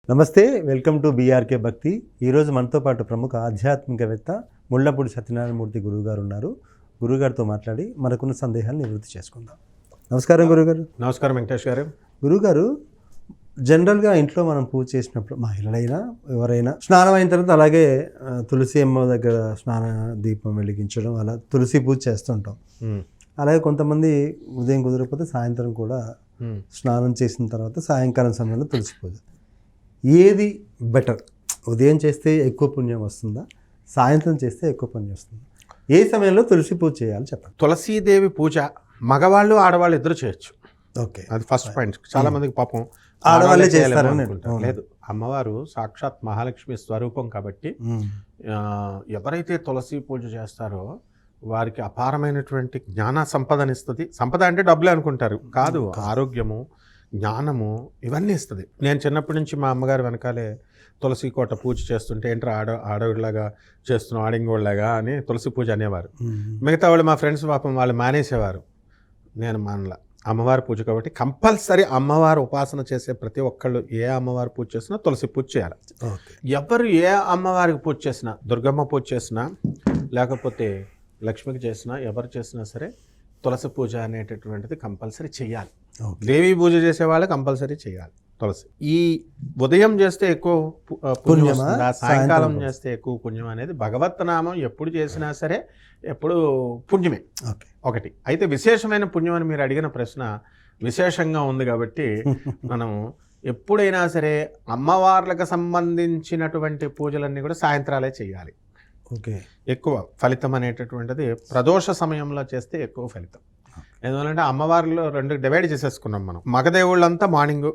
నమస్తే, welcome to BRK భక్తి. ఈరోజు మనతో పాటు ప్రముఖ ఆధ్యాత్మికవేత్త ముళ్ళపూడి సత్యనారాయణమూర్తి గురువుగారు ఉన్నారు. గురువుగారితో మాట్లాడి మనకున్న సందేహాలు నివృత్తి చేసుకుందాం. నమస్కారం గురుగారు. నమస్కారం వెంకటేష్ గారు. గురుగారు, జనరల్గా ఇంట్లో మనం పూజ చేసినప్పుడు మహిళలైనా ఎవరైనా స్నానం అయిన తర్వాత అలాగే తులసి అమ్మ దగ్గర స్నాన దీపం వెలిగించడం, అలా తులసి పూజ చేస్తుంటాం. అలాగే కొంతమంది ఉదయం కుదరకపోతే సాయంత్రం కూడా స్నానం చేసిన తర్వాత సాయంకాలం సమయంలో తులసి పూజ. ఏది బెటర్? ఉదయం చేస్తే ఎక్కువ పుణ్యం వస్తుందా, సాయంత్రం చేస్తే ఎక్కువ పుణ్యం వస్తుందా? ఏ సమయంలో తులసి పూజ చేయాలి చెప్పండి. తులసీదేవి పూజ మగవాళ్ళు ఆడవాళ్ళు ఇద్దరు చేయొచ్చు. ఓకే, అది ఫస్ట్ పాయింట్. చాలా మందికి పాపం ఆడవాళ్ళే చేస్తారని లేదు. అమ్మవారు సాక్షాత్ మహాలక్ష్మి స్వరూపం కాబట్టి ఎవరైతే తులసి పూజ చేస్తారో వారికి అపారమైనటువంటి జ్ఞాన సంపదనిస్తుంది. సంపద అంటే డబ్బులే అనుకుంటారు, కాదు, ఆరోగ్యము, జ్ఞానము ఇవన్నీ ఇస్తుంది. నేను చిన్నప్పటి నుంచి మా అమ్మగారు వెనకాలే తులసి కోట పూజ చేస్తుంటే ఏంట్రా ఆడవాడిలాగా చేస్తున్నావు, ఆడింగోళ్ళలాగా అని తులసి పూజ అనేవారు. మిగతా వాళ్ళు మా ఫ్రెండ్స్ పాపం వాళ్ళు మానేసేవారు. నేను మానలా. అమ్మవారి పూజ కాబట్టి కంపల్సరీ అమ్మవారు ఉపాసన చేసే ప్రతి ఒక్కళ్ళు ఏ అమ్మవారి పూజ చేసినా తులసి పూజ చేయాలి. ఎవరు ఏ అమ్మవారికి పూజ చేసినా, దుర్గమ్మ పూజ చేసినా లేకపోతే లక్ష్మికి చేసినా, ఎవరు చేసినా సరే తులసి పూజ అనేటటువంటిది కంపల్సరీ చేయాలి. దేవీ పూజ చేసే వాళ్ళు కంపల్సరీ చేయాలి తులసి. ఈ ఉదయం చేస్తే ఎక్కువ పుణ్యం వస్తుందా, సాయంకాలం చేస్తే ఎక్కువ పుణ్యం అనేది భగవత్ నామం ఎప్పుడు చేసినా సరే ఎప్పుడు పుణ్యమే. ఒకటి అయితే విశేషమైన పుణ్యం అని మీరు అడిగిన ప్రశ్న విశేషంగా ఉంది కాబట్టి మనం ఎప్పుడైనా సరే అమ్మవార్లకు సంబంధించినటువంటి పూజలన్నీ కూడా సాయంత్రాలే చేయాలి. ఓకే, ఎక్కువ ఫలితం అనేటటువంటిది ప్రదోష సమయంలో చేస్తే ఎక్కువ ఫలితం. ఎందువల్లంటే అమ్మవారిలో రెండు డివైడ్ చేసేసుకున్నాం మనం. మగదేవుళ్ళంతా మార్నింగ్,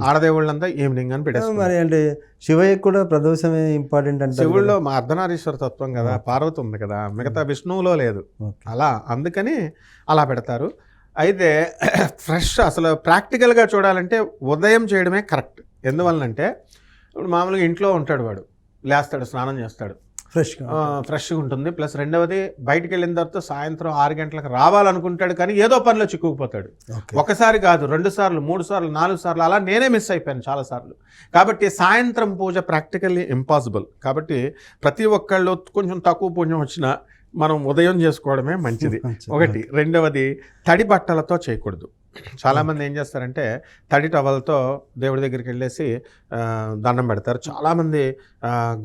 ఆడదేవుళ్ళంతా ఈవినింగ్ అని పెట్టేసుకున్నాం. మరి అంటే శివయ్య కూడా ప్రదోషమే ఇంపార్టెంట్ అంటే శివుల్లో మా అర్ధనారీశ్వర తత్వం కదా, పార్వతి ఉంది కదా, మిగతా విష్ణువులో లేదు. అలా అందుకని అలా పెడతారు. అయితే ఫ్రెష్ అసలు ప్రాక్టికల్గా చూడాలంటే ఉదయం చేయడమే కరెక్ట్. ఎందువల్లంటే ఇప్పుడు మామూలుగా ఇంట్లో ఉంటాడు, వాడు లేస్తాడు, స్నానం చేస్తాడు, ఫ్రెష్గా ఉంటుంది. ప్లస్ రెండవది బయటికి వెళ్ళిన తర్వాత సాయంత్రం 6 గంటలకు రావాలనుకుంటాడు, కానీ ఏదో పనిలో చిక్కుకుపోతాడు. ఒకసారి కాదు, 2 సార్లు, 3 సార్లు, 4 సార్లు అలా నేనే మిస్ అయిపోయాను చాలాసార్లు. కాబట్టి సాయంత్రం పూజ ప్రాక్టికల్లీ ఇంపాసిబుల్. కాబట్టి ప్రతి ఒక్కళ్ళు కొంచెం తక్కువ పుణ్యం వచ్చినా మనం ఉదయం చేసుకోవడమే మంచిది. ఒకటి. రెండవది, తడి బట్టలతో చేయకూడదు. చాలామంది ఏం చేస్తారంటే తడి టవల్తో దేవుడి దగ్గరికి వెళ్ళేసి దండం పెడతారు. చాలామంది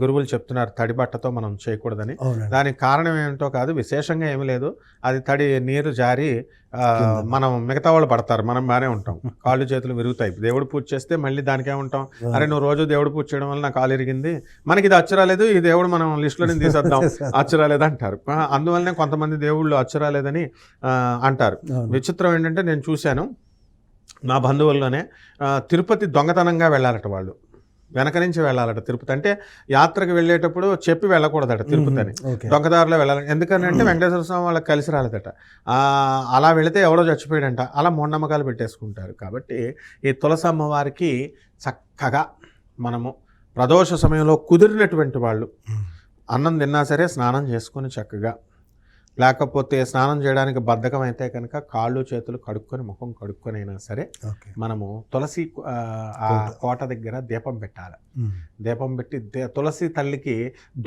గురువులు చెప్తున్నారు తడి బట్టతో మనం చేయకూడదని. దానికి కారణం ఏమిటో కాదు, విశేషంగా ఏమీ లేదు. అది తడి నీరు జారి మనం మిగతా వాళ్ళు పడతారు, మనం బాగానే ఉంటాం, కాళ్ళు చేతులు విరుగుతాయి. దేవుడు పూజ చేస్తే మళ్ళీ దానికే ఉంటాం. అరే నువ్వు రోజు దేవుడు పూజ చేయడం వల్ల నా కాలు ఇరిగింది, మనకి ఇది అచ్చరాలేదు, ఈ దేవుడు మనం లిస్టులో నుంచి తీసేద్దాం, అచ్చరాలేదు అంటారు. అందువల్లనే కొంతమంది దేవుళ్ళు అచ్చరాలేదని అంటారు. విచిత్రం ఏంటంటే నేను చూశాను, నా బంధువుల్లోనే తిరుపతి దొంగతనంగా వెళ్ళాలట వాళ్ళు. వెనక నుంచి వెళ్ళాలట తిరుపతి. అంటే యాత్రకు వెళ్ళేటప్పుడు చెప్పి వెళ్ళకూడదట తిరుపతి అని, దొంగదారిలో వెళ్ళాలి. ఎందుకంటే వెంకటేశ్వర స్వామి వాళ్ళకి కలిసి రాలేదట. అలా వెళితే ఎవడో చచ్చిపోయాడంట. అలా మూఢనమ్మకాలు పెట్టేసుకుంటారు. కాబట్టి ఈ తులసి అమ్మవారికి చక్కగా మనము ప్రదోష సమయంలో కుదిరినటువంటి వాళ్ళు అన్నం తిన్నా సరే స్నానం చేసుకొని చక్కగా, లేకపోతే స్నానం చేయడానికి బద్ధకం అయితే కనుక కాళ్ళు చేతులు కడుక్కొని ముఖం కడుక్కొని అయినా సరే మనము తులసి కోట దగ్గర దీపం పెట్టాలి. దీపం పెట్టి తులసి తల్లికి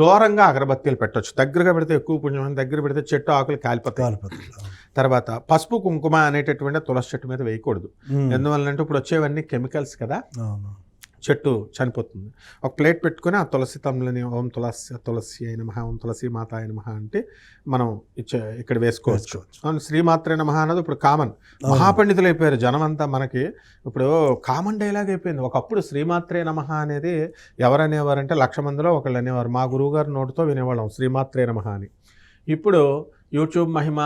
దూరంగా అగరబత్తీలు పెట్టవచ్చు. దగ్గరగా పెడితే ఎక్కువ పుణ్యం, దగ్గర పెడితే చెట్టు ఆకులు కాలిపోతాయి. తర్వాత పసుపు కుంకుమ అనేటటువంటి తులసి చెట్టు మీద వేయకూడదు. ఎందువల్లంటే ఇప్పుడు వచ్చేవన్నీ కెమికల్స్ కదా, చెట్టు చనిపోతుంది. ఒక ప్లేట్ పెట్టుకొని ఆ తులసి తమ్ములని ఓం తులసి అయిన మహా, ఓం తులసి మాత అయిన మహా అంటే మనం ఇక్కడ వేసుకోవచ్చు. శ్రీమాత్రే నమః అన్నది ఇప్పుడు కామన్, మహాపండితులు అయిపోయారు జనం అంతా. మనకి ఇప్పుడు కామన్ డైలాగ్ అయిపోయింది. ఒకప్పుడు శ్రీమాత్రే నమః అనేది ఎవరనేవారంటే 1,00,000 మందిలో ఒకళ్ళు అనేవారు. మా గురువుగారు నోటితో వినేవాళ్ళం శ్రీమాత్రే నమః అని. ఇప్పుడు యూట్యూబ్ మహిమ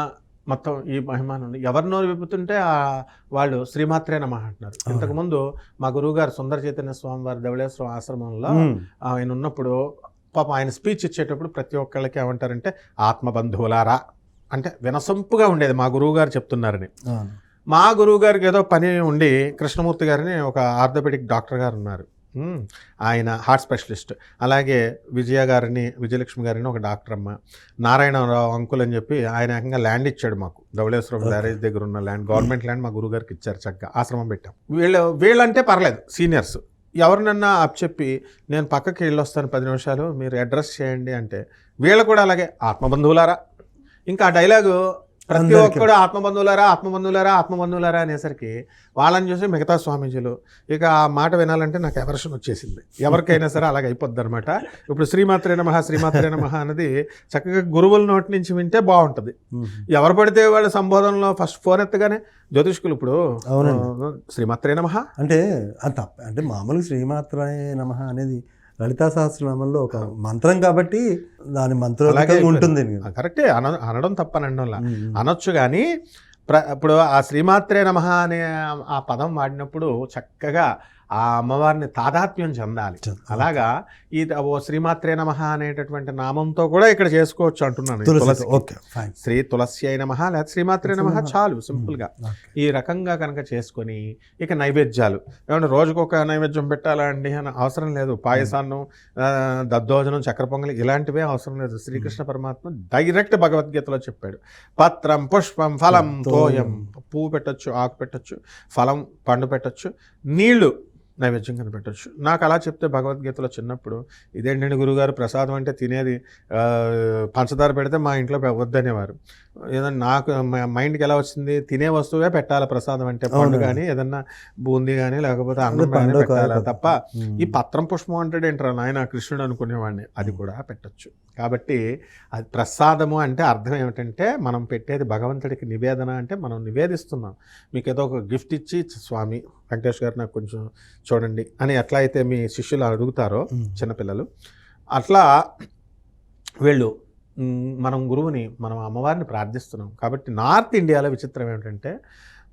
మొత్తం ఈ మహిమాను ఎవరి నోరు విప్పుతుంటే వాళ్ళు శ్రీమాత్రే నమః అంటున్నారు. ఇంతకుముందు మా గురువుగారు సుందర చైతన్య స్వామి వారి ధవళేశ్వరం ఆశ్రమంలో ఆయన ఉన్నప్పుడు పాప ఆయన స్పీచ్ ఇచ్చేటప్పుడు ప్రతి ఒక్కళ్ళకి ఏమంటారంటే ఆత్మబంధువులారా అంటే వినసొంపుగా ఉండేది. మా గురువుగారు చెప్తున్నారని. మా గురువుగారికి ఏదో పని ఉండి కృష్ణమూర్తి గారిని ఒక ఆర్థోపెడిక్ డాక్టర్ గారు ఉన్నారు, ఆయన హార్ట్ స్పెషలిస్ట్. అలాగే విజయలక్ష్మి గారిని ఒక డాక్టర్ అమ్మ, నారాయణరావు అంకుల్ అని చెప్పి ఆయన ఏకంగా ల్యాండ్ ఇచ్చాడు మాకు. ధవళేశ్వరం బ్యారేజ్ దగ్గర ఉన్న ల్యాండ్, గవర్నమెంట్ ల్యాండ్ మా గురుగారికి ఇచ్చారు. చక్కగా ఆశ్రమం పెట్టాం. వీళ్ళంటే పర్లేదు, సీనియర్స్. ఎవరినన్నా అప్పచెప్పి నేను పక్కకి వెళ్ళొస్తాను 10 నిమిషాలు మీరు అడ్రస్ చేయండి అంటే వీళ్ళు కూడా అలాగే ఆత్మబంధువులారా. ఇంకా ఆ డైలాగు ప్రతి ఒక్కడు ఆత్మబంధువులారా ఆత్మబంధువులారా ఆత్మబంధువులారా అనేసరికి వాళ్ళని చూసి మిగతా స్వామీజీలు ఇక ఆ మాట వినాలంటే నాకు ఎవర్షన్ వచ్చేసింది. ఎవరికైనా సరే అలాగ అయిపోద్ది అనమాట. ఇప్పుడు శ్రీమాత్రే నమః శ్రీమాత్రే నమః అనేది చక్కగా గురువుల నోటి నుంచి వింటే బాగుంటుంది. ఎవరు పడితే వాళ్ళ సంబోధనలో ఫస్ట్ ఫోన్ ఎత్తగానే జ్యోతిష్కులు ఇప్పుడు శ్రీమాత్రే నమః అంటే అది తప్ప, అంటే మామూలుగా శ్రీమాత్రే నమః అనేది లలితా సహస్రనామంలో ఒక మంత్రం కాబట్టి దాని మంత్రం ఉంటుంది. కరెక్టే, అనడం తప్పనండంలా అనొచ్చు. కానీ ఇప్పుడు ఆ శ్రీమాత్రే నమః అనే ఆ పదం వాడినప్పుడు చక్కగా ఆ అమ్మవారిని తాదాత్మ్యం చెందాలి. అలాగా ఈ ఓ శ్రీమాత్రే నమః అనేటటువంటి నామంతో కూడా ఇక్కడ చేసుకోవచ్చు అంటున్నాను. శ్రీ తులసి అయిన నమః లేదా శ్రీమాత్రే నమః చాలు సింపుల్గా ఈ రకంగా కనుక చేసుకొని ఇక నైవేద్యాలు ఏమంటే రోజుకొక నైవేద్యం పెట్టాలా అండి అని అవసరం లేదు. పాయసాన్నం, దద్దోజనం, చక్కెర పొంగలి ఇలాంటివే అవసరం లేదు. శ్రీకృష్ణ పరమాత్మ డైరెక్ట్ భగవద్గీతలో చెప్పాడు. పత్రం పుష్పం ఫలం తోయం, పువ్వు పెట్టచ్చు, ఆకు పెట్టచ్చు, ఫలం పండు పెట్టచ్చు, నీళ్లు నైవేద్యం కనిపెట్టచ్చు. నాకు అలా చెప్తే భగవద్గీతలో చిన్నప్పుడు ఇదేంటండి గురుగారు ప్రసాదం అంటే తినేది పంచదార పెడితే మా ఇంట్లో వద్దనేవారు. ఏదన్నా నాకు మైండ్కి ఎలా వచ్చింది, తినే వస్తువే పెట్టాలి ప్రసాదం అంటే, పండు కానీ ఏదన్నా బూందీ కానీ లేకపోతే అన్నం కానీ పెట్టాలి తప్ప ఈ పత్రం పుష్పం అంటాడు ఏంట్రా నాయన కృష్ణుడు అనుకునేవాడిని. అది కూడా పెట్టచ్చు. కాబట్టి అది ప్రసాదము అంటే అర్థం ఏమిటంటే మనం పెట్టేది భగవంతుడికి నివేదన, అంటే మనం నివేదిస్తున్నాం. మీకు ఏదో ఒక గిఫ్ట్ ఇచ్చి స్వామి వెంకటేష్ గారు నాకు కొంచెం చూడండి అని ఎట్లా అయితే మీ శిష్యులు అడుగుతారో చిన్నపిల్లలు, అట్లా వీళ్ళు మనం గురువుని మనం అమ్మవారిని ప్రార్థిస్తున్నాం. కాబట్టి నార్త్ ఇండియాలో విచిత్రం ఏమిటంటే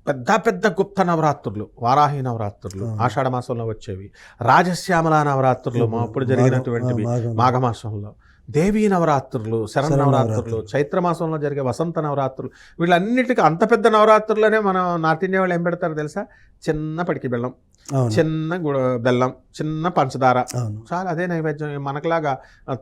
పెద్ద పెద్ద గుప్త నవరాత్రులు, వారాహి నవరాత్రులు ఆషాఢ మాసంలో వచ్చేవి, రాజశ్యామల నవరాత్రులు అప్పుడు జరిగినటువంటివి మాఘమాసంలో, దేవీ నవరాత్రులు, శరన్నవరాత్రులు, చైత్రమాసంలో జరిగే వసంత నవరాత్రులు, వీళ్ళన్నిటికీ అంత పెద్ద నవరాత్రులనే మనం నార్త్ ఇండియా వాళ్ళు ఏం పెడతారు తెలుసా? చిన్న పడికి బెల్లం, చిన్న బెల్లం, చిన్న పంచదార, చాలా అదే నైవేద్యం. మనకులాగా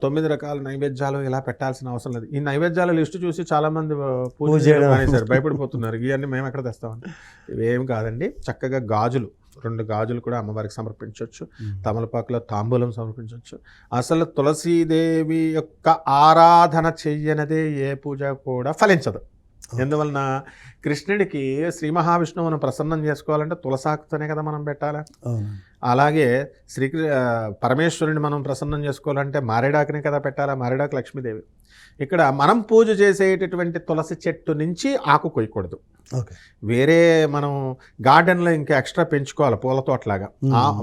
9 రకాల నైవేద్యాలు ఇలా పెట్టాల్సిన అవసరం లేదు. ఈ నైవేద్యాల లిస్టు చూసి చాలా మంది పూజ చేయడం మానేశారు, భయపడిపోతున్నారు. ఇవన్నీ మేము ఎక్కడ తెస్తామని. ఇవేం కాదండి. చక్కగా గాజులు, 2 గాజులు కూడా అమ్మవారికి సమర్పించవచ్చు. తమలపాకులో తాంబూలం సమర్పించవచ్చు. అసలు తులసీదేవి యొక్క ఆరాధన చెయ్యనదే ఏ పూజ కూడా ఫలించదు. ఎందువలన కృష్ణుడికి శ్రీ మహావిష్ణువును ప్రసన్నం చేసుకోవాలంటే తులసాకుతోనే కదా మనం పెట్టాలి. అలాగే పరమేశ్వరుని మనం ప్రసన్నం చేసుకోవాలంటే మారేడాకునే కదా పెట్టాలా. మారేడాకు లక్ష్మీదేవి. ఇక్కడ మనం పూజ చేసేటటువంటి తులసి చెట్టు నుంచి ఆకు కొయ్యకూడదు. వేరే మనం గార్డెన్లో ఇంకా ఎక్స్ట్రా పెంచుకోవాలి పూల తోటలాగా.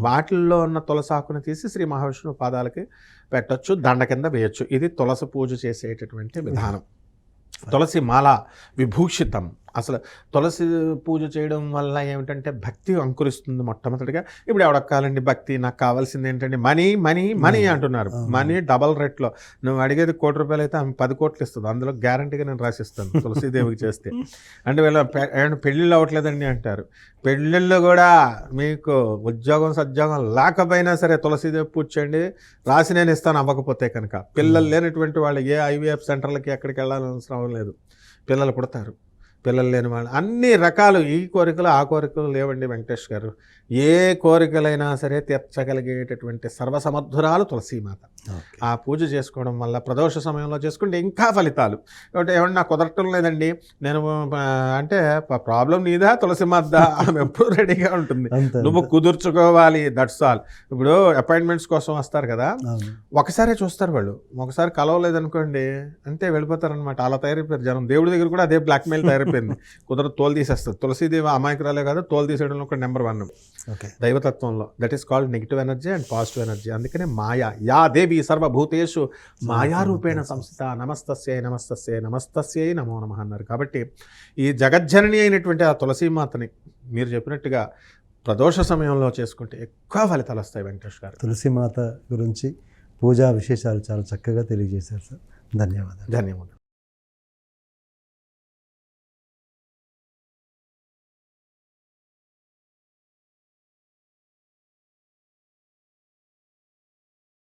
వాటిల్లో ఉన్న తులసి ఆకుని తీసి శ్రీ మహావిష్ణువు పాదాలకి పెట్టచ్చు, దండ కింద వేయచ్చు. ఇది తులసి పూజ చేసేటటువంటి విధానం. తులసి మాల విభూషితం. అసలు తులసి పూజ చేయడం వల్ల ఏమిటంటే భక్తి అంకురిస్తుంది మొట్టమొదటిగా. ఇప్పుడు ఎవడక్కాలండి భక్తి, నాకు కావాల్సింది ఏంటంటే మనీ మనీ మనీ అంటున్నారు. మనీ డబల్ రేట్లో. నువ్వు అడిగేది ₹1,00,00,000 అయితే ఆమె 10 కోట్లు ఇస్తుంది. అందులో గ్యారంటీగా నేను రాసిస్తాను తులసీదేవికి చేస్తే. అంటే వీళ్ళ పెళ్ళిళ్ళు అవ్వట్లేదండి అంటారు. పెళ్ళిళ్ళు కూడా మీకు ఉద్యోగం సద్యోగం లేకపోయినా సరే తులసీదేవి పూజ చేయండి, రాసి నేను ఇస్తాను అవ్వకపోతే కనుక. పిల్లలు లేనటువంటి వాళ్ళు ఏ IVF సెంటర్లకి ఎక్కడికి వెళ్ళాల్సిన లేదు. పిల్లలు పుడతారు. పిల్లలు లేని వాళ్ళు అన్ని రకాలు, ఈ కోరికలు ఆ కోరికలు లేవండి వెంకటేష్ గారు. ఏ కోరికలైనా సరే తీర్చగలిగేటటువంటి సర్వసమర్థురాలు తులసీమాత. ఆ పూజ చేసుకోవడం వల్ల ప్రదోష సమయంలో చేసుకుంటే ఇంకా ఫలితాలు. కాబట్టి ఏమన్నా నాకు కుదరటం లేదండి నేను అంటే ప్రాబ్లం నీదా తులసీమాత, ఆమె ఎప్పుడు రెడీగా ఉంటుంది. నువ్వు కుదుర్చుకోవాలి, దట్స్ ఆల్. ఇప్పుడు అపాయింట్మెంట్స్ కోసం వస్తారు కదా, ఒకసారే చూస్తారు వాళ్ళు. ఒకసారి కలవలేదనుకోండి అంతే వెళ్ళిపోతారనమాట. అలా తయారైపోయారు జనం. దేవుడి దగ్గర కూడా అదే బ్లాక్మెయిల్ తయారైపోయింది. కుదరదు, తోలు తీసేస్తారు. తులసీదేవి అమాయకురాలే కాదు, తోలు తీసేయడంలో ఒక నెంబర్ 1 దైవతత్వంలో. That is called negative energy and positive energy. అందుకనే మాయా, యా దేవి సర్వభూతేషు మాయారూపేణ సంస్థిత, నమస్తస్యై నమస్తస్యై నమస్తస్యై నమో నమః అన్నారు. కాబట్టి ఈ జగజ్జనని అయినటువంటి ఆ తులసీమాతని మీరు చెప్పినట్టుగా ప్రదోష సమయంలో చేసుకుంటే ఎక్కువ ఫలితాలు వస్తాయి. వెంకటేష్ గారు తులసీమాత గురించి పూజా విశేషాలు చాలా చక్కగా తెలియజేశారు సార్. ధన్యవాదాలు.